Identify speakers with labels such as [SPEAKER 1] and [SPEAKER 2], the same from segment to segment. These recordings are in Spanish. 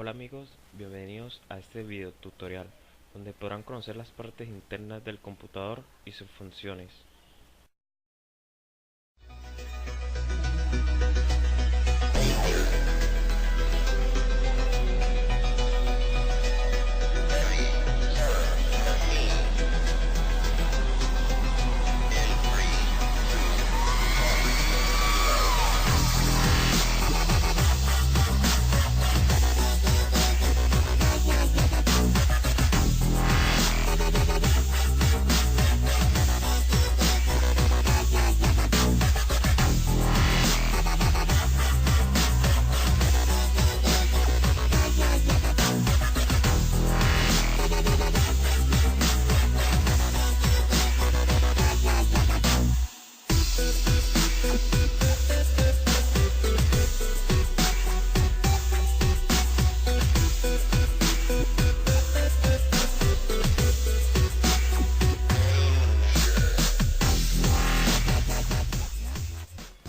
[SPEAKER 1] Hola amigos, bienvenidos a este video tutorial donde podrán conocer las partes internas del computador y sus funciones.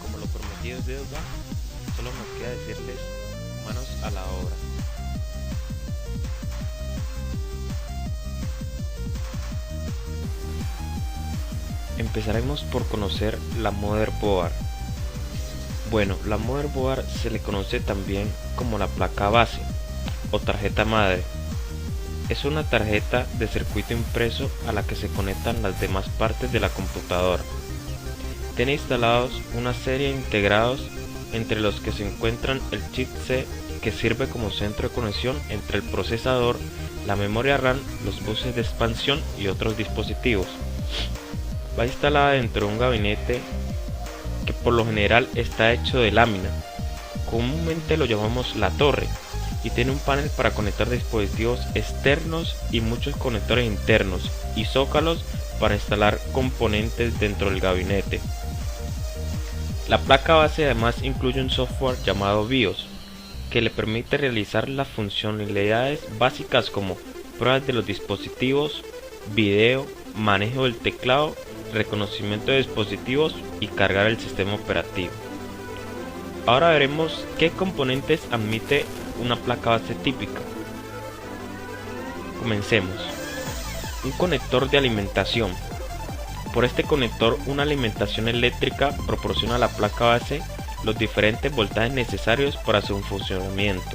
[SPEAKER 1] Como lo prometido es deuda, solo nos queda decirles manos a la obra. Empezaremos por conocer la motherboard. Bueno, la motherboard se le conoce también como la placa base o tarjeta madre. Es una tarjeta de circuito impreso a la que se conectan las demás partes de la computadora. Tiene instalados una serie de integrados entre los que se encuentran el chipset que sirve como centro de conexión entre el procesador, la memoria RAM, los buses de expansión y otros dispositivos. Va instalada dentro de un gabinete que por lo general está hecho de lámina. Comúnmente lo llamamos la torre y tiene un panel para conectar dispositivos externos y muchos conectores internos y zócalos para instalar componentes dentro del gabinete. La placa base además incluye un software llamado BIOS que le permite realizar las funcionalidades básicas como pruebas de los dispositivos, video, manejo del teclado, reconocimiento de dispositivos y cargar el sistema operativo. Ahora veremos qué componentes admite una placa base típica. Comencemos. Un conector de alimentación. Por este conector, una alimentación eléctrica proporciona a la placa base los diferentes voltajes necesarios para su funcionamiento.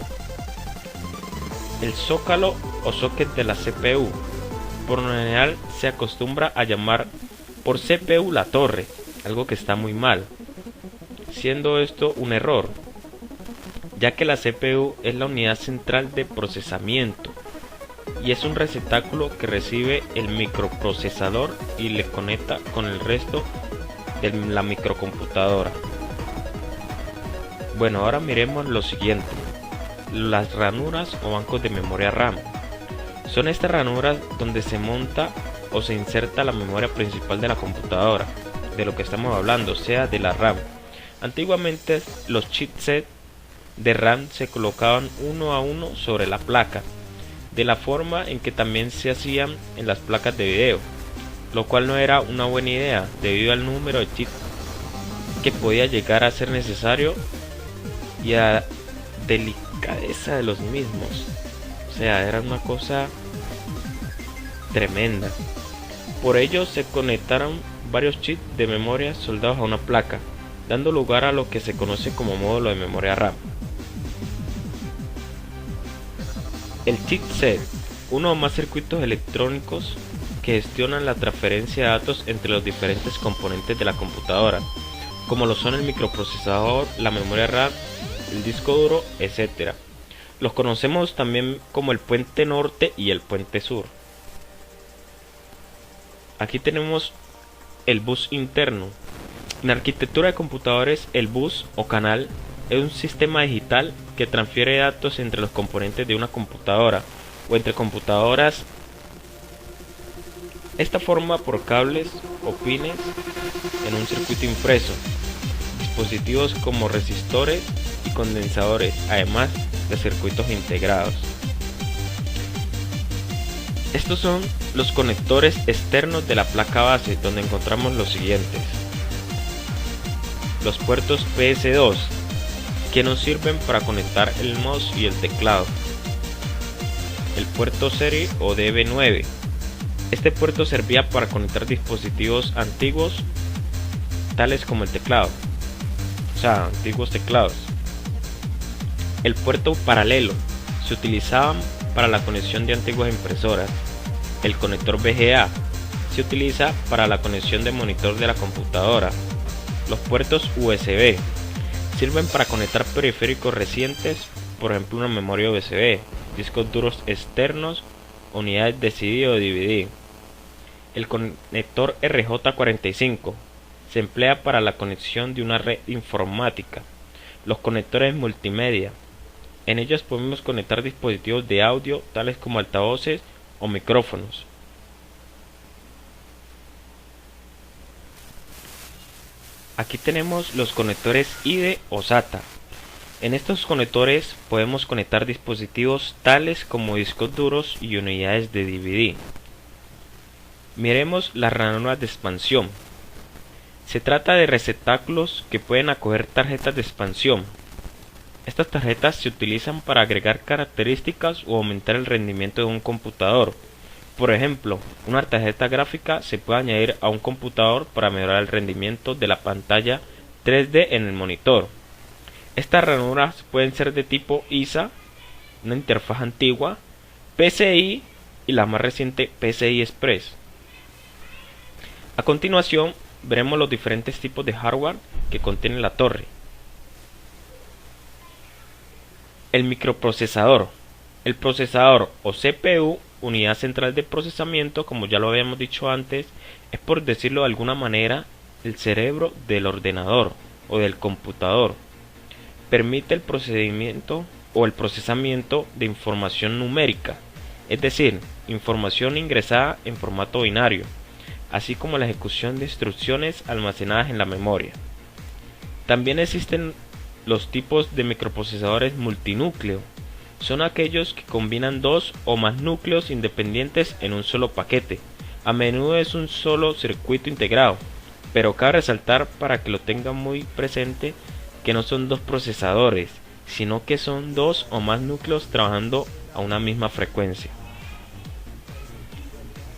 [SPEAKER 1] El zócalo o socket de la CPU. Por lo general se acostumbra a llamar por CPU la torre, algo que está muy mal, siendo esto un error, ya que la CPU es la unidad central de procesamiento y es un receptáculo que recibe el microprocesador y le conecta con el resto de la microcomputadora. Bueno, ahora miremos lo siguiente: las ranuras o bancos de memoria RAM. Son estas ranuras donde se monta o se inserta la memoria principal de la computadora, de lo que estamos hablando, sea de la RAM. Antiguamente los chipsets de RAM se colocaban uno a uno sobre la placa, de la forma en que también se hacían en las placas de video, lo cual no era una buena idea debido al número de chips que podía llegar a ser necesario y a delicadeza de los mismos. O sea, era una cosa tremenda. Por ello se conectaron varios chips de memoria soldados a una placa, dando lugar a lo que se conoce como módulo de memoria RAM. El chipset, uno o más circuitos electrónicos que gestionan la transferencia de datos entre los diferentes componentes de la computadora, como lo son el microprocesador, la memoria RAM, el disco duro, etc. Los conocemos también como el puente norte y el puente sur. Aquí tenemos el bus interno. En la arquitectura de computadores, el bus o canal es un sistema digital que transfiere datos entre los componentes de una computadora o entre computadoras. Esta forma por cables o pines en un circuito impreso, dispositivos como resistores y condensadores, además de circuitos integrados. Estos son los conectores externos de la placa base, donde encontramos los siguientes: los puertos PS2, que nos sirven para conectar el mouse y el teclado. el puerto serie o DB9. Este puerto servía para conectar dispositivos antiguos, tales como el teclado, antiguos teclados. El puerto paralelo se utilizaba para la conexión de antiguas impresoras. El conector VGA se utiliza para la conexión de monitor de la computadora. Los puertos USB sirven para conectar periféricos recientes, por ejemplo una memoria USB, discos duros externos, unidades de CD o DVD. El conector RJ45 se emplea para la conexión de una red informática. Los conectores multimedia. En ellos podemos conectar dispositivos de audio tales como altavoces o micrófonos. Aquí tenemos los conectores IDE o SATA. En estos conectores podemos conectar dispositivos tales como discos duros y unidades de DVD. Miremos las ranuras de expansión. Se trata de receptáculos que pueden acoger tarjetas de expansión. Estas tarjetas se utilizan para agregar características o aumentar el rendimiento de un computador. Por ejemplo, una tarjeta gráfica se puede añadir a un computador para mejorar el rendimiento de la pantalla 3D en el monitor. Estas ranuras pueden ser de tipo ISA, una interfaz antigua, PCI y la más reciente PCI Express. A continuación, veremos los diferentes tipos de hardware que contiene la torre. El microprocesador. El procesador o CPU, unidad central de procesamiento, como ya lo habíamos dicho antes, es, por decirlo de alguna manera, el cerebro del ordenador o del computador. Permite el procedimiento o el procesamiento de información numérica, es decir, información ingresada en formato binario, así como la ejecución de instrucciones almacenadas en la memoria. También existen los tipos de microprocesadores multinúcleo. Son aquellos que combinan dos o más núcleos independientes en un solo paquete. A menudo es un solo circuito integrado, pero cabe resaltar, para que lo tengan muy presente, que no son dos procesadores, sino que son dos o más núcleos trabajando a una misma frecuencia.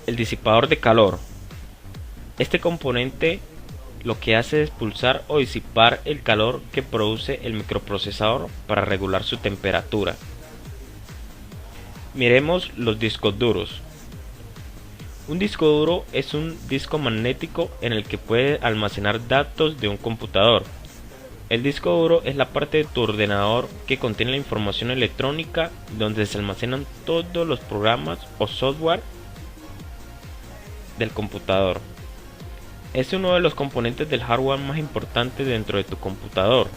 [SPEAKER 1] El disipador de calor. Este componente lo que hace es expulsar o disipar el calor que produce el microprocesador para regular su temperatura. Miremos los discos duros. Un disco duro es un disco magnético en el que puede almacenar datos de un computador. El disco duro es la parte de tu ordenador que contiene la información electrónica, donde se almacenan todos los programas o software del computador. Es uno de los componentes del hardware más importantes dentro de tu computador.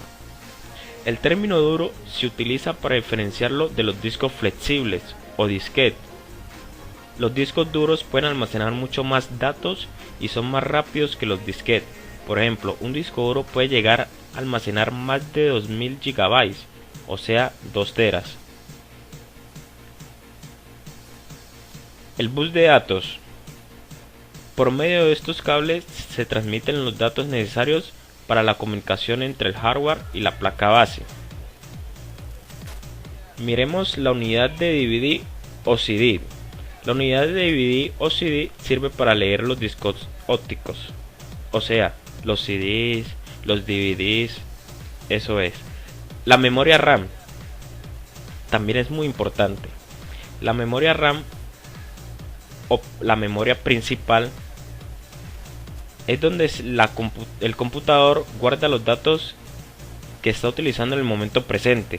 [SPEAKER 1] El término duro se utiliza para diferenciarlo de los discos flexibles o disquete. Los discos duros pueden almacenar mucho más datos y son más rápidos que los disquetes. Por ejemplo, un disco duro puede llegar a almacenar más de 2000 GB, o sea, 2 teras. El bus de datos. Por medio de estos cables se transmiten los datos necesarios para la comunicación entre el hardware y la placa base. Miremos la unidad de DVD o CD. La unidad de DVD o CD sirve para leer los discos ópticos, o sea, los CDs, los DVDs, eso es. La memoria RAM también es muy importante. La memoria RAM o la memoria principal es donde el computador guarda los datos que está utilizando en el momento presente.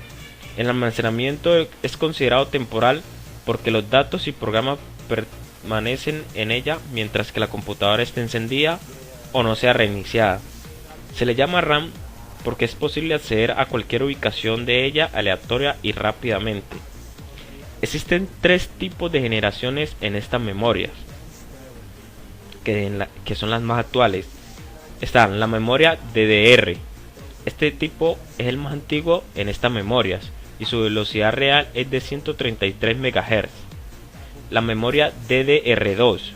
[SPEAKER 1] El almacenamiento es considerado temporal porque los datos y programas permanecen en ella mientras que la computadora esté encendida o no sea reiniciada. Se le llama RAM porque es posible acceder a cualquier ubicación de ella aleatoria y rápidamente. Existen 3 tipos de generaciones en estas memorias, que son las más actuales. Está la memoria DDR. Este tipo es el más antiguo en estas memorias y su velocidad real es de 133 MHz. La memoria DDR2.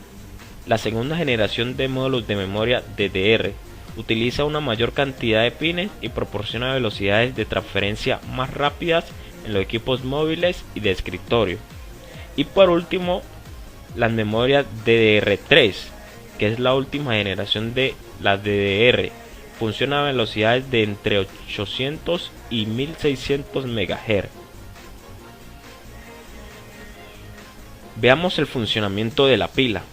[SPEAKER 1] La segunda generación de módulos de memoria DDR utiliza una mayor cantidad de pines y proporciona velocidades de transferencia más rápidas en los equipos móviles y de escritorio. Y por último, las memorias DDR3, que es la última generación de la DDR. Funciona a velocidades de entre 800 y 1600 MHz. Veamos el funcionamiento de la pila.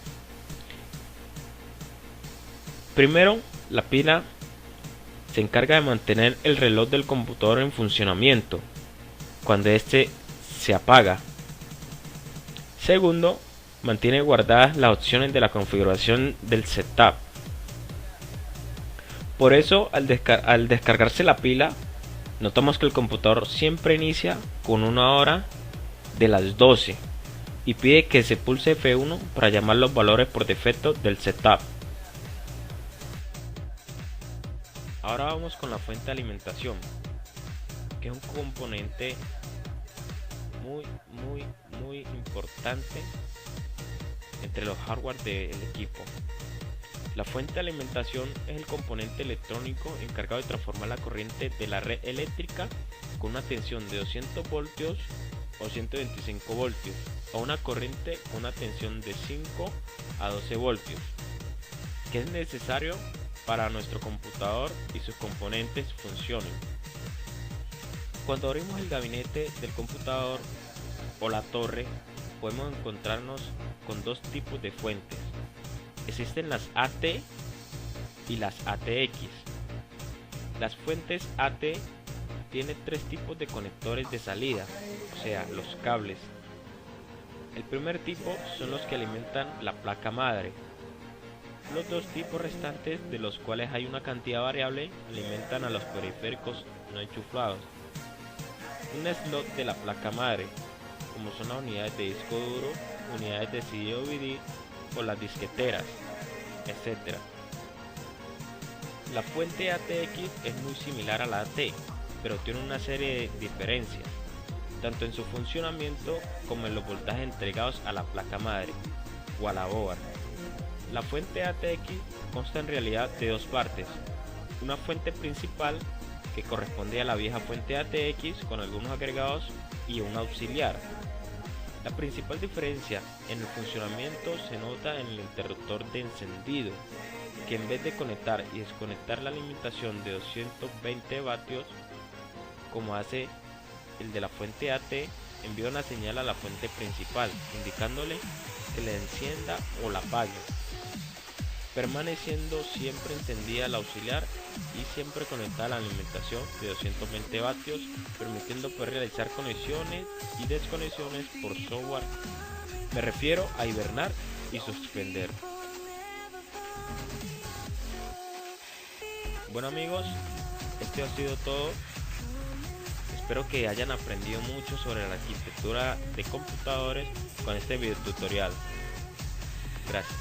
[SPEAKER 1] Primero, la pila se encarga de mantener el reloj del computador en funcionamiento cuando este se apaga. Segundo, mantiene guardadas las opciones de la configuración del setup. Por eso, al descargarse la pila, notamos que el computador siempre inicia con una hora de las 12 y pide que se pulse F1 para llamar los valores por defecto del setup. Ahora vamos con la fuente de alimentación, que es un componente muy importante entre los hardware del equipo. La fuente de alimentación es el componente electrónico encargado de transformar la corriente de la red eléctrica con una tensión de 200 voltios o 125 voltios a una corriente con una tensión de 5 a 12 voltios, que es necesario para nuestro computador y sus componentes funcionen. Cuando abrimos el gabinete del computador o la torre, podemos encontrarnos con dos tipos de fuentes. Existen las AT y las ATX. Las fuentes AT tienen tres tipos de conectores de salida, o sea, los cables. El primer tipo son los que alimentan la placa madre. Los dos tipos restantes, de los cuales hay una cantidad variable, alimentan a los periféricos no enchufados. Un slot de la placa madre, como son las unidades de disco duro, unidades de CD o DVD o las disqueteras, etc. La fuente ATX es muy similar a la AT, pero tiene una serie de diferencias, tanto en su funcionamiento como en los voltajes entregados a la placa madre o a la board. La fuente ATX consta en realidad de dos partes: una fuente principal, que corresponde a la vieja fuente ATX con algunos agregados, y una auxiliar. La principal diferencia en el funcionamiento se nota en el interruptor de encendido, que en vez de conectar y desconectar la alimentación de 220 vatios, como hace el de la fuente AT, envía una señal a la fuente principal, indicándole que la encienda o la apague, permaneciendo siempre encendida la auxiliar y siempre conectada a la alimentación de 220 vatios, permitiendo poder realizar conexiones y desconexiones por software. Me refiero a hibernar y suspender. Bueno amigos, este ha sido todo. Espero que hayan aprendido mucho sobre la arquitectura de computadores con este video tutorial. Gracias.